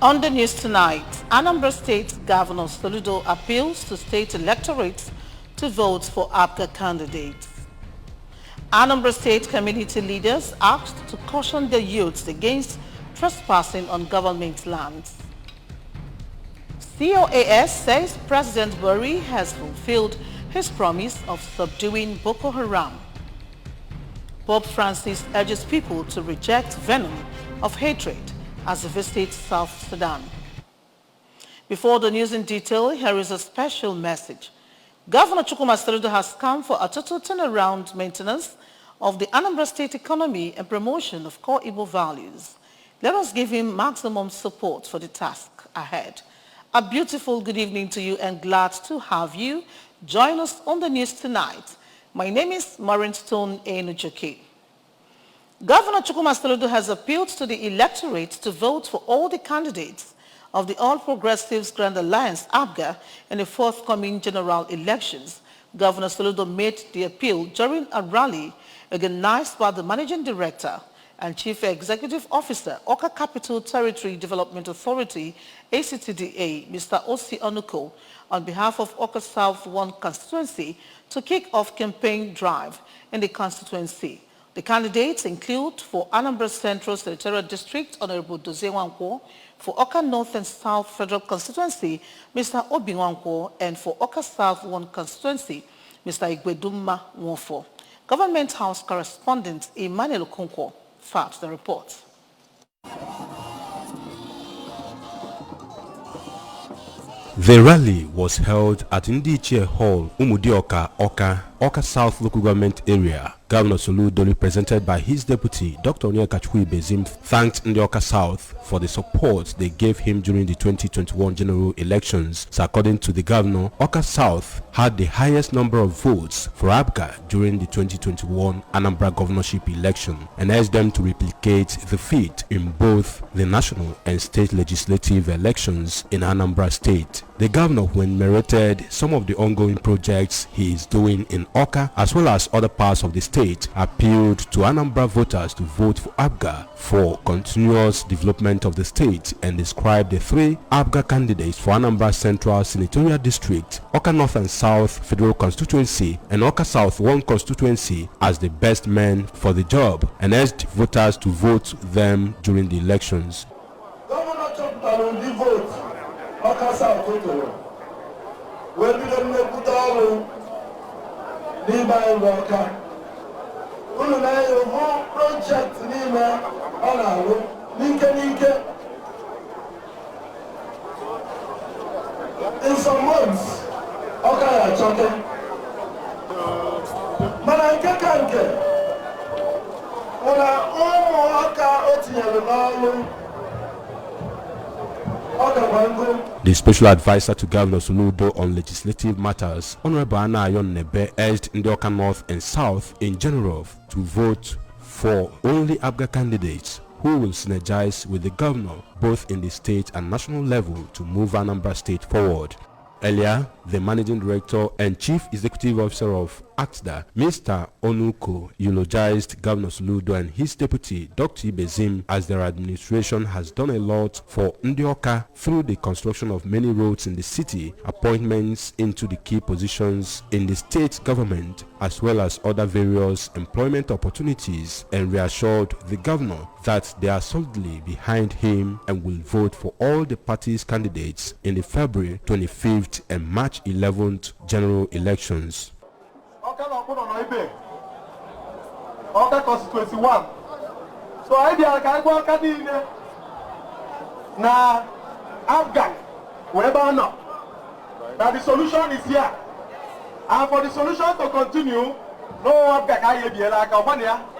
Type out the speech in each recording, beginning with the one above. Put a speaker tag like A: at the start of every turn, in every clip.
A: On the news tonight, Anambra State Governor Soludo appeals to state electorates to vote for APGA candidates. Anambra State community leaders asked to caution their youths against trespassing on government lands. COAS says President Buhari has fulfilled his promise of subduing Boko Haram. Pope Francis urges people to reject venom of hatred as he visits South Sudan. Before the news in detail, here is a special message. Governor Chukwuma Soludo has come for a total turnaround maintenance of the Anambra State economy and promotion of core Igbo values. Let us give him maximum support for the task ahead. A beautiful good evening to you and glad to have you join us on the news tonight. My name is Maureen Stone Enujoke. Governor Chukwuma Soludo has appealed to the electorate to vote for all the candidates of the All Progressives Grand Alliance APGA in the forthcoming general elections. Governor Soludo made the appeal during a rally organized by the Managing Director and Chief Executive Officer, Awka Capital Territory Development Authority, ACTDA, Mr. Osi Onuko, on behalf of Awka South 1 constituency to kick off campaign drive in the constituency. The candidates include for Anambra Central Senatorial District, Honorable Dozie Nwankwo, for Awka North and South Federal Constituency, Mr. Obi Nwankwo, and for Awka South 1 constituency, Mr. Igwedumma Nwofo. Government House correspondent Emmanuel Okonkwo faxed the report.
B: The rally was held at Ndiche Hall, Umudioka, Awka South Local Government Area. Governor Soludo, represented by his deputy, Dr. Onyeka Bezim, thanked Awka South for the support they gave him during the 2021 general elections. So according to the governor, Awka South had the highest number of votes for APGA during the 2021 Anambra governorship election and urged them to replicate the feat in both the national and state legislative elections in Anambra State. The governor, when narrated some of the ongoing projects he is doing in Awka as well as other parts of the state, appealed to Anambra voters to vote for APGA for continuous development of the state and described the three APGA candidates for Anambra Central Senatorial District, Awka North and South Federal Constituency, and Awka South 1 constituency as the best men for the job and urged voters to vote them during the elections.
C: Awka South Totoro. We begin to put all Nima and Awka. Ununa your project Nima Alalu Nike. In some months, Awka are talking. Mananke kanke. Una Awka Otiya
B: The special advisor to Governor Soludo on legislative matters, Honorable Anayon Nebe, urged Awka North and South in general to vote for only APGA candidates who will synergize with the governor both in the state and national level to move Anambra State forward. Earlier, the Managing Director and Chief Executive Officer of ACTDA, Mr. Onuko, eulogized Governor Soludo and his deputy, Dr. Bezim, as their administration has done a lot for Awka through the construction of many roads in the city, appointments into the key positions in the state government, as well as other various employment opportunities, and reassured the governor that they are solidly behind him and will vote for all the party's candidates in the February 25th and March 11th general elections.
C: Awka constituency 1. So idea can go Awka na APGA wherever not. Now the solution is here. And for the solution to continue, no APGA can be like Awka.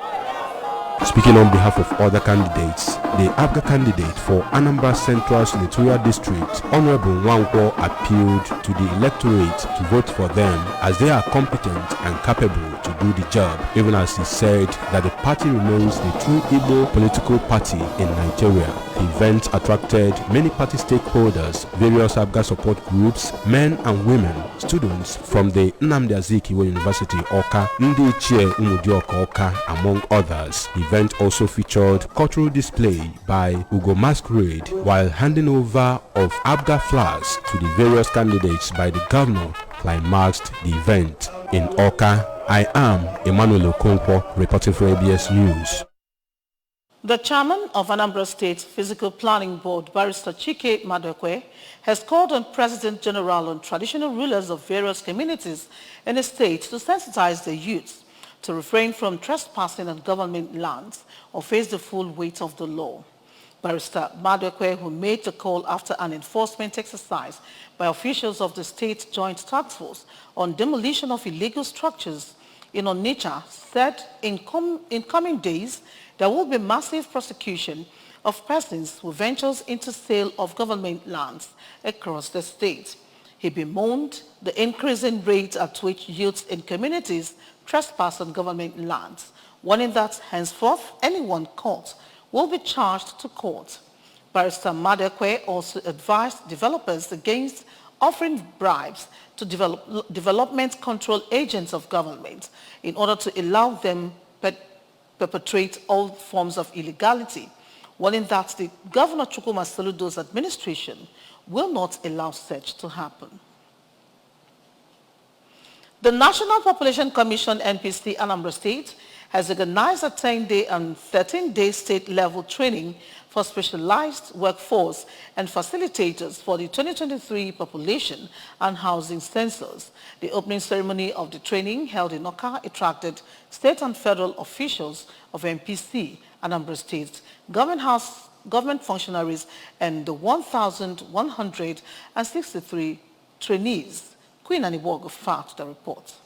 B: Speaking on behalf of other candidates, the APGA candidate for Anambra Central Senatorial District, Honorable Nwankwo, appealed to the electorate to vote for them as they are competent and capable to do the job, even as he said that the party remains the true Igbo political party in Nigeria. The event attracted many party stakeholders, various APGA support groups, men and women, students from the Nnamdi Azikiwe University Awka, Ndi Ichie Umudioka Awka, among others. The event also featured cultural display by Ugo Masquerade, while handing over of APGA flags to the various candidates by the governor climaxed the event. In Awka, I am Emmanuel Okonkwo, reporting for ABS News.
A: The chairman of Anambra State Physical Planning Board, Barrister Chike Madekwe, has called on President General and traditional rulers of various communities in the state to sensitize the youth to refrain from trespassing on government lands or face the full weight of the law. Barrister Madekwe, who made the call after an enforcement exercise by officials of the State Joint Task Force on demolition of illegal structures in Onitsha, said in coming days there will be massive prosecution of persons who ventures into sale of government lands across the state. He bemoaned the increasing rate at which youths in communities trespass on government lands, warning that henceforth anyone caught will be charged to court. Barrister Madekwe also advised developers against offering bribes to development control agents of government in order to allow them perpetrate all forms of illegality, warning that the Governor Chukwuma Soludo's administration will not allow such to happen. The National Population Commission, NPC, Anambra State, has organized a 10-day and 13-day state-level training for specialized workforce and facilitators for the 2023 population and housing census. The opening ceremony of the training held in Awka attracted state and federal officials of NPC, Anambra State, government functionaries, and the 1,163 trainees. Queen Aniwogo fact the report.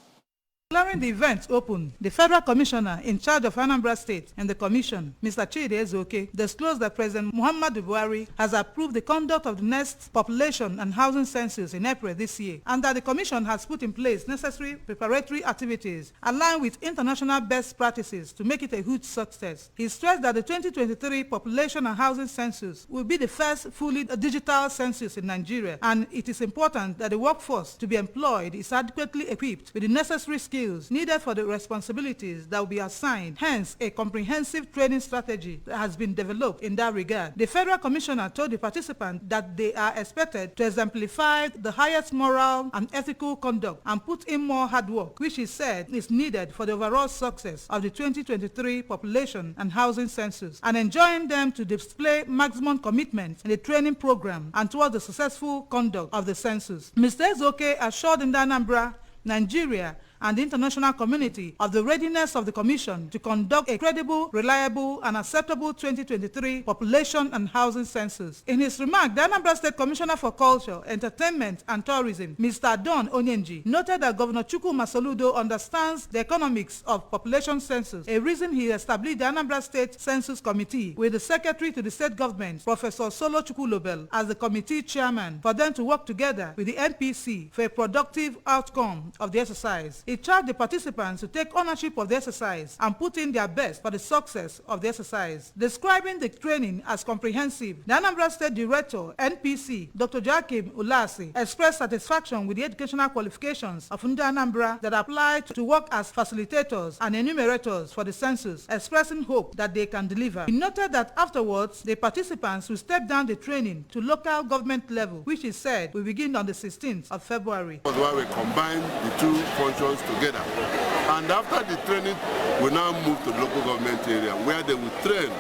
D: During the event opened, the Federal Commissioner in charge of Anambra State and the Commission, Mr. Chidi Ezeoke, disclosed that President Muhammadu Buhari has approved the conduct of the next population and housing census in April this year, and that the Commission has put in place necessary preparatory activities aligned with international best practices to make it a huge success. He stressed that the 2023 population and housing census will be the first fully digital census in Nigeria, and it is important that the workforce to be employed is adequately equipped with the necessary skills needed for the responsibilities that will be assigned. Hence, a comprehensive training strategy has been developed in that regard. The Federal Commissioner told the participants that they are expected to exemplify the highest moral and ethical conduct and put in more hard work, which he said is needed for the overall success of the 2023 population and housing census, and enjoined them to display maximum commitment in the training program and towards the successful conduct of the census. Mr. Ezeoke assured in Anambra, Nigeria, and the international community of the readiness of the Commission to conduct a credible, reliable, and acceptable 2023 population and housing census. In his remark, the Anambra State Commissioner for Culture, Entertainment, and Tourism, Mr. Don Onyenji, noted that Governor Chukwuma Soludo understands the economics of population census, a reason he established the Anambra State Census Committee with the Secretary to the State Government, Professor Solo Chukwulobel, as the committee chairman, for them to work together with the NPC for a productive outcome of the exercise. He charged the participants to take ownership of the exercise and put in their best for the success of the exercise. Describing the training as comprehensive, the Anambra State Director, NPC, Dr. Joachim Ulasi, expressed satisfaction with the educational qualifications of Ndi Anambra that apply to work as facilitators and enumerators for the census, expressing hope that they can deliver. He noted that afterwards, the participants will step down the training to local government level, which he said will begin on the 16th of February.
E: That's why we combine the two functions together, and after the training we now move to the local government area where they will train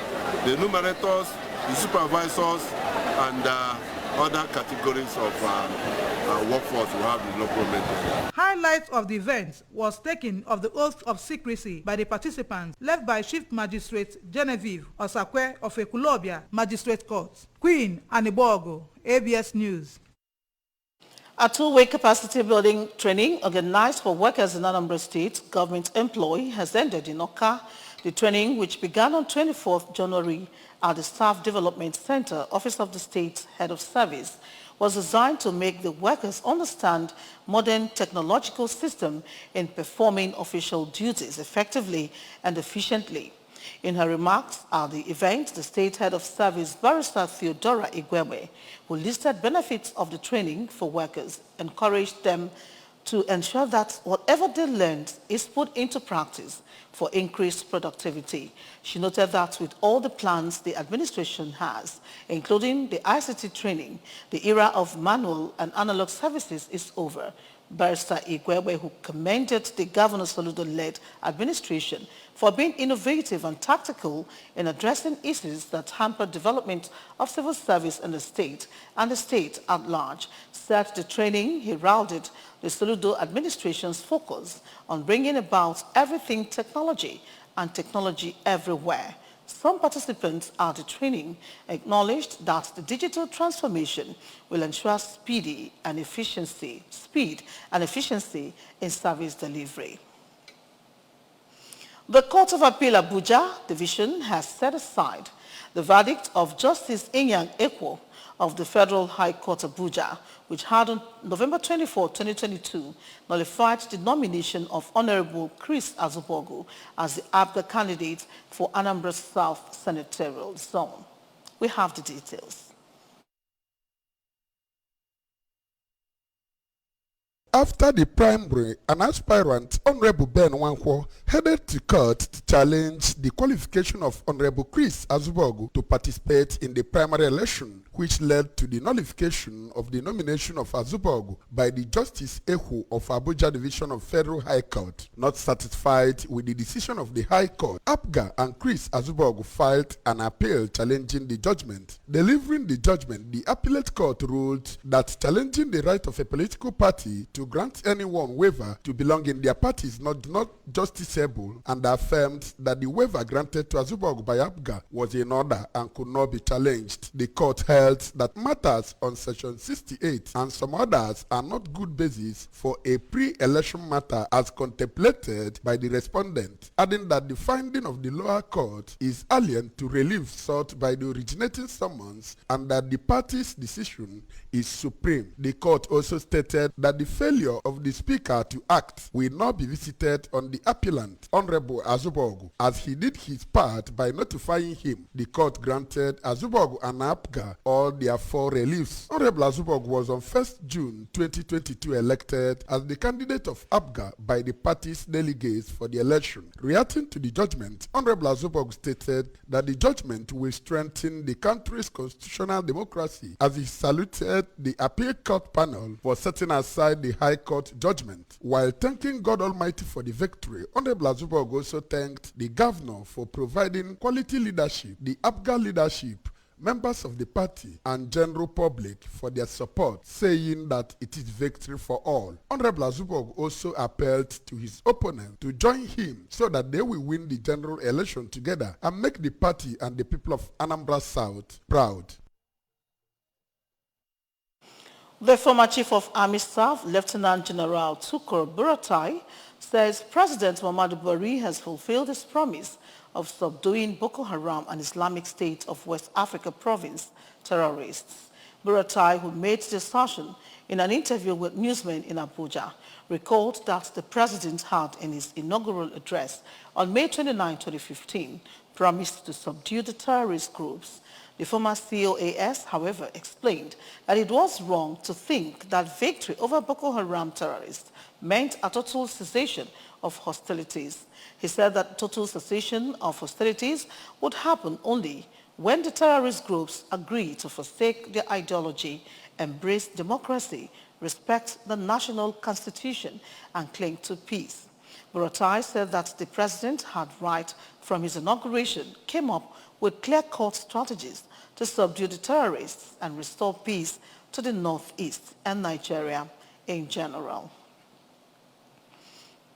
E: the enumerators, the supervisors, and other categories of workforce we have in the local government area.
D: Highlight of the event was taking of the oath of secrecy by the participants, led by Chief Magistrate Genevieve Osakwe of Ekulobia Magistrate Court. Queen Anibogo, ABS News.
A: A two-way capacity building training organized for workers in Anambra State government employee has ended in Awka. The training, which began on 24th January at the Staff Development Center, Office of the State Head of Service, was designed to make the workers understand modern technological system in performing official duties effectively and efficiently. In her remarks at the event, the State Head of Service, Barrister Theodora Igweme, who listed benefits of the training for workers, encouraged them to ensure that whatever they learned is put into practice for increased productivity. She noted that with all the plans the administration has, including the ICT training, the era of manual and analog services is over. Barrister Igweme, who commended the Governor Soludo-led administration for being innovative and tactical in addressing issues that hamper development of civil service in the state and the state at large, said the training heralded the Soludo administration's focus on bringing about everything technology and technology everywhere. Some participants at the training acknowledged that the digital transformation will ensure speed and efficiency in service delivery. The Court of Appeal Abuja Division has set aside the verdict of Justice Inyang Ekwo of the Federal High Court Abuja, which had on November 24, 2022, nullified the nomination of Honorable Chris Azubogu as the APGA candidate for Anambra South Senatorial Zone. We have the details.
F: After the primary, an aspirant, Honorable Ben Wankwo, headed to court to challenge the qualification of Honorable Chris Azubogu to participate in the primary election, which led to the nullification of the nomination of Azubogu by the Justice Ekwo of Abuja Division of Federal High Court. Not satisfied with the decision of the High Court, APGA and Chris Azubogu filed an appeal challenging the judgment. Delivering the judgment, the appellate court ruled that challenging the right of a political party to grant anyone waiver to belong in their party is not justiciable, and affirmed that the waiver granted to Azubogu by APGA was in order and could not be challenged. The court held that matters on Section 68 and some others are not good basis for a pre-election matter as contemplated by the respondent, adding that the finding of the lower court is alien to relief sought by the originating summons and that the party's decision is supreme. The court also stated that the failure of the Speaker to act will not be visited on the appellant, Honorable Azubogu, as he did his part by notifying him. The court granted Azubogu and APGA all their 4 reliefs. Honorable Azubogu was on 1st June 2022 elected as the candidate of APGA by the party's delegates for the election. Reacting to the judgment, Honorable Azubogu stated that the judgment will strengthen the country's constitutional democracy as he saluted the appeal court panel for setting aside the High Court judgment. While thanking God Almighty for the victory, Honorable Azubogu also thanked the governor for providing quality leadership, the APGA leadership, members of the party, and general public for their support, saying that it is victory for all. Honorable Azubogu also appealed to his opponent to join him so that they will win the general election together and make the party and the people of Anambra South proud.
A: The former Chief of Army Staff, Lieutenant General Tukur Buratai, says President Muhammadu Buhari has fulfilled his promise of subduing Boko Haram and Islamic State of West Africa province terrorists. Buratai, who made the assertion in an interview with newsmen in Abuja, recalled that the president had, in his inaugural address on May 29, 2015, promised to subdue the terrorist groups. The former COAS, however, explained that it was wrong to think that victory over Boko Haram terrorists meant a total cessation of hostilities. He said that total cessation of hostilities would happen only when the terrorist groups agree to forsake their ideology, embrace democracy, respect the national constitution, and cling to peace. Buratai said that the president had, right from his inauguration, came up with clear-cut strategies to subdue the terrorists and restore peace to the northeast and Nigeria in general.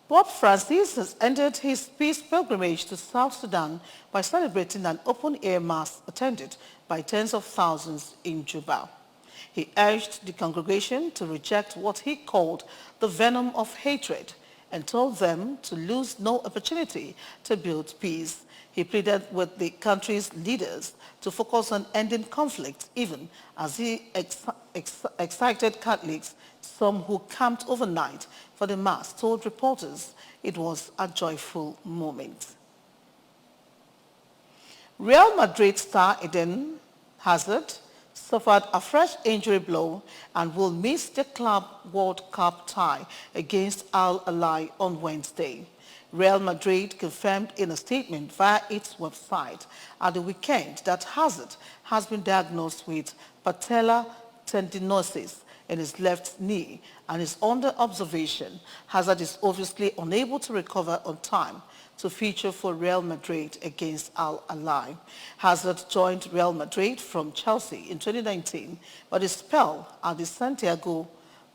A: Pope Francis has ended his peace pilgrimage to South Sudan by celebrating an open-air mass attended by tens of thousands in Juba. He urged the congregation to reject what he called the venom of hatred and told them to lose no opportunity to build peace. He pleaded with the country's leaders to focus on ending conflict, even as he excited Catholics, some who camped overnight for the Mass, told reporters it was a joyful moment. Real Madrid star Eden Hazard suffered a fresh injury blow and will miss the Club World Cup tie against Al Ahly on Wednesday. Real Madrid confirmed in a statement via its website at the weekend that Hazard has been diagnosed with patellar tendinosis in his left knee and is under observation. Hazard is obviously unable to recover on time to feature for Real Madrid against Al Ahly. Hazard joined Real Madrid from Chelsea in 2019, but his spell at the Santiago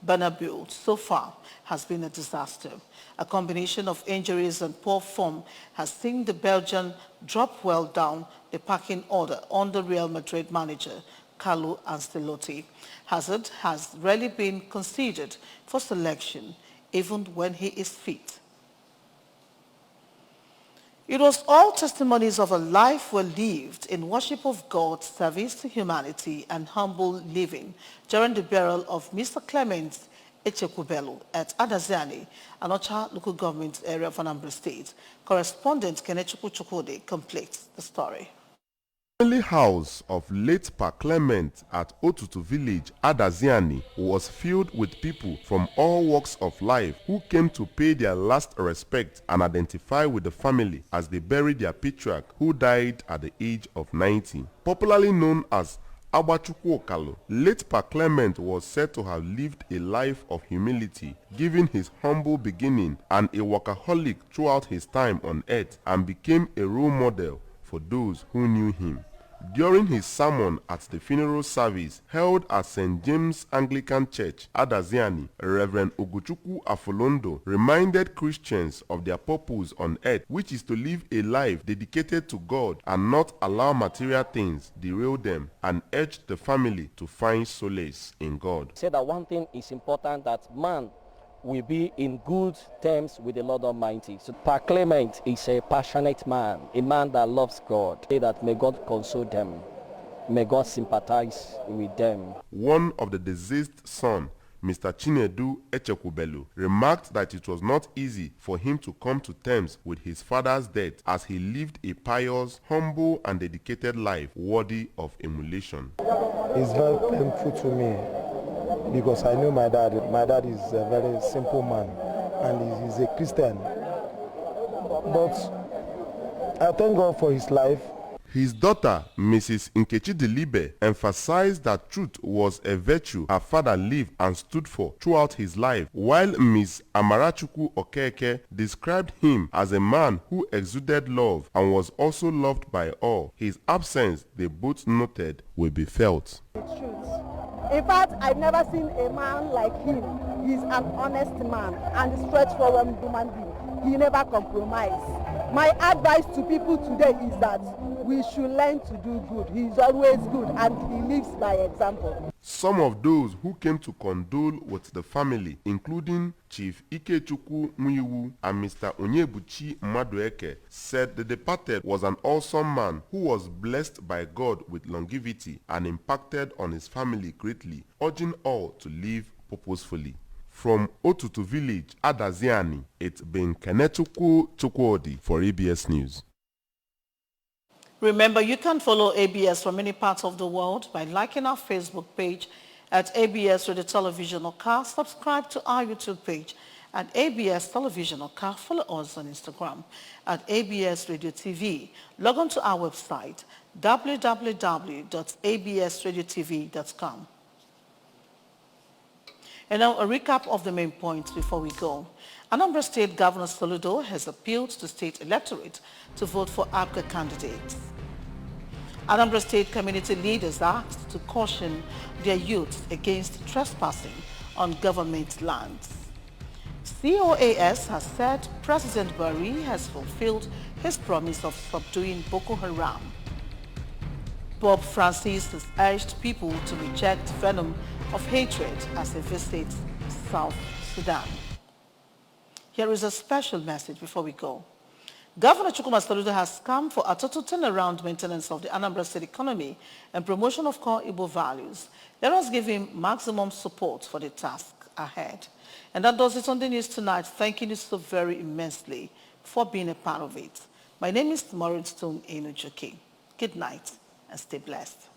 A: Bernabeu so far has been a disaster. A combination of injuries and poor form has seen the Belgian drop well down the pecking order under Real Madrid manager Carlo Ancelotti. Hazard has rarely been considered for selection, even when he is fit. It was all testimonies of a life well lived in worship of God, service to humanity, and humble living during the burial of Mr. Clement Echekwubelu at Adaziani, Anocha local government area of Anambra State. Correspondent Kenechukwu Chukwudi completes the story.
E: The family house of late Pa Clement at Otutu village, Adaziani, was filled with people from all walks of life who came to pay their last respect and identify with the family as they buried their patriarch who died at the age of 90. Popularly known as Agbachukwu Okalu, late Pa Clement was said to have lived a life of humility, given his humble beginning and a workaholic throughout his time on earth, and became a role model for those who knew him. During his sermon at the funeral service held at St. James Anglican Church, Adaziani, Reverend Oguchukwu Afolondo reminded Christians of their purpose on earth, which is to live a life dedicated to God and not allow material things derail them, and urged the family to find solace in God.
G: Say that one thing is important, that man will be in good terms with the Lord Almighty. So Pa Clement is a passionate man, a man that loves God. Say that may God console them, may God sympathize with them.
E: One of the deceased son, Mr. Chinedu Echekwubelu, remarked that it was not easy for him to come to terms with his father's death, as he lived a pious, humble and dedicated life worthy of emulation.
H: It's very painful to me, because I know my dad. My dad is a very simple man and he's a Christian. But I thank God for his life.
E: His daughter, Mrs. Nkechi Dilibe, emphasized that truth was a virtue her father lived and stood for throughout his life, while Ms. Amarachukwu Okeke described him as a man who exuded love and was also loved by all. His absence, they both noted, will be felt.
I: In fact, I've never seen a man like him. He's an honest man and a straightforward human being. He never compromised. My advice to people today is that we should learn to do good. He's always good and he lives by example.
E: Some of those who came to condole with the family, including Chief Ikechukwu Muyiwu and Mr. Onyebuchi Madueke, said the departed was an awesome man who was blessed by God with longevity and impacted on his family greatly, urging all to live purposefully. From Otutu village, Adaziani, it's been Kenechukwu Chukwudi for ABS News.
A: Remember, you can follow ABS from many parts of the world by liking our Facebook page at ABS Radio Television Oka. Subscribe to our YouTube page at ABS Television Oka. Follow us on Instagram at ABS Radio TV. Log on to our website www.absradiotv.com. And now a recap of the main points before we go. Anambra State Governor Soludo has appealed to state electorate to vote for APGA candidates. Anambra State community leaders asked to caution their youth against trespassing on government lands. COAS has said President Buhari has fulfilled his promise of subduing Boko Haram. Pope Francis has urged people to reject venom of hatred as he visits South Sudan. Here is a special message before we go. Governor Chukwuma Soludo has come for a total turnaround maintenance of the Anambra State economy and promotion of core Igbo values. Let us give him maximum support for the task ahead. And that does it on the news tonight. Thanking you so very immensely for being a part of it. My name is Maureen Stone Enujoki. Good night and stay blessed.